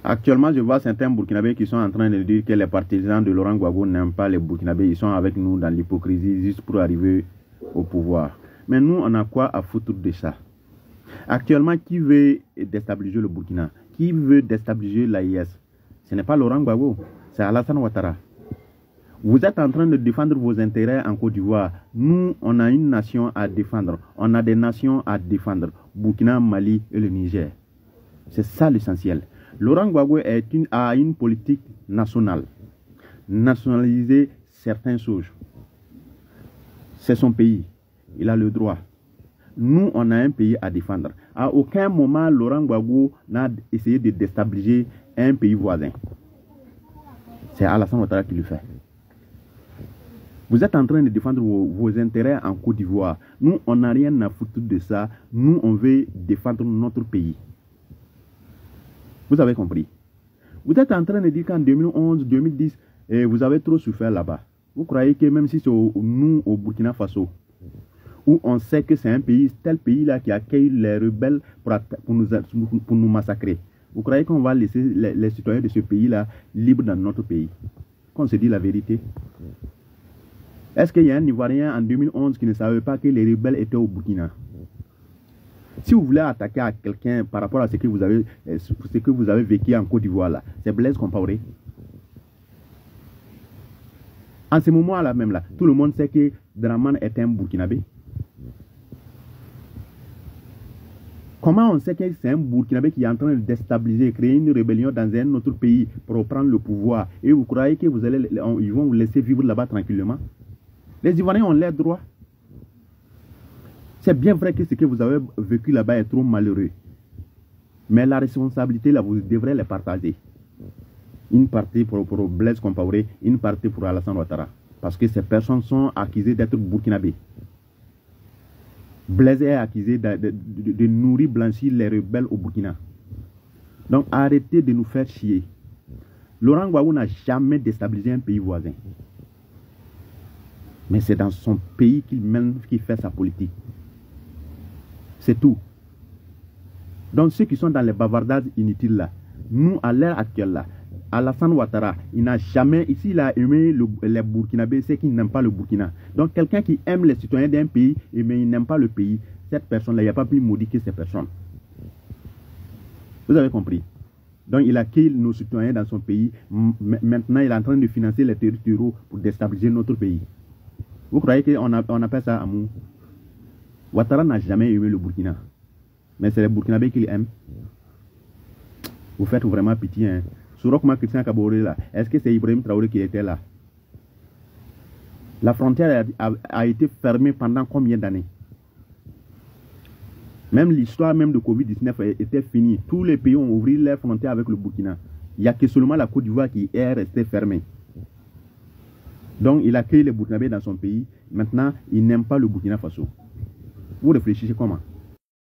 Actuellement, je vois certains Burkinabés qui sont en train de dire que les partisans de Laurent Gbagbo n'aiment pas les Burkinabés. Ils sont avec nous dans l'hypocrisie juste pour arriver au pouvoir. Mais nous, on a quoi à foutre de ça? Actuellement, qui veut déstabiliser le Burkina? Qui veut déstabiliser l'AIS? Ce n'est pas Laurent Gbagbo, c'est Alassane Ouattara. Vous êtes en train de défendre vos intérêts en Côte d'Ivoire. Nous, on a une nation à défendre. On a des nations à défendre. Burkina, Mali et le Niger. C'est ça l'essentiel. Laurent Gbagbo a une politique nationale. Nationaliser certaines choses. C'est son pays. Il a le droit. Nous, on a un pays à défendre. À aucun moment, Laurent Gbagbo n'a essayé de déstabiliser un pays voisin. C'est Alassane Ouattara qui le fait. Vous êtes en train de défendre vos intérêts en Côte d'Ivoire. Nous, on n'a rien à foutre de ça. Nous, on veut défendre notre pays. Vous avez compris? Vous êtes en train de dire qu'en 2011, 2010, vous avez trop souffert là-bas. Vous croyez que même si c'est nous, au Burkina Faso, où on sait que c'est un pays, tel pays-là qui accueille les rebelles pour nous massacrer, vous croyez qu'on va laisser les citoyens de ce pays-là libres dans notre pays? Qu'on se dit la vérité? Est-ce qu'il y a un Ivoirien en 2011 qui ne savait pas que les rebelles étaient au Burkina? Si vous voulez attaquer à quelqu'un par rapport à ce que vous avez vécu en Côte d'Ivoire, là, c'est Blaise Compaoré. En ce moment-là même, là, tout le monde sait que Dramane est un Burkinabé. Comment on sait que c'est un Burkinabé qui est en train de déstabiliser, créer une rébellion dans un autre pays pour prendre le pouvoir? Et vous croyez que ils vont vous laisser vivre là-bas tranquillement? Les Ivoiriens ont leurs droits. C'est bien vrai que ce que vous avez vécu là-bas est trop malheureux. Mais la responsabilité, là, vous devrez les partager. Une partie pour Blaise Compaoré, une partie pour Alassane Ouattara. Parce que ces personnes sont accusées d'être burkinabés. Blaise est accusé de nourrir, blanchir les rebelles au Burkina. Donc arrêtez de nous faire chier. Laurent Gbagbo n'a jamais déstabilisé un pays voisin. Mais c'est dans son pays qu'il fait sa politique. C'est tout. Donc ceux qui sont dans les bavardages inutiles là, nous à l'heure actuelle là, Alassane Ouattara, il n'a jamais, ici il a aimé les Burkinabés, c'est qu'il n'aime pas le Burkina. Donc quelqu'un qui aime les citoyens d'un pays, mais il n'aime pas le pays, cette personne là, il n'y a pas plus maudit que cette personne. Vous avez compris? Donc il accueille nos citoyens dans son pays, maintenant il est en train de financer les territoires pour déstabiliser notre pays. Vous croyez qu'on appelle ça amour? Ouattara n'a jamais aimé le Burkina. Mais c'est les Burkinabés qui l'aiment. Vous faites vraiment pitié. Hein. Sourokma Christian Kaboré là, est-ce que c'est Ibrahim Traoré qui était là? La frontière a été fermée pendant combien d'années? Même l'histoire même de Covid-19 était finie. Tous les pays ont ouvert leurs frontières avec le Burkina. Il n'y a que seulement la Côte d'Ivoire qui est restée fermée. Donc il accueille les Burkinabés dans son pays. Maintenant, il n'aime pas le Burkina Faso. Vous réfléchissez comment?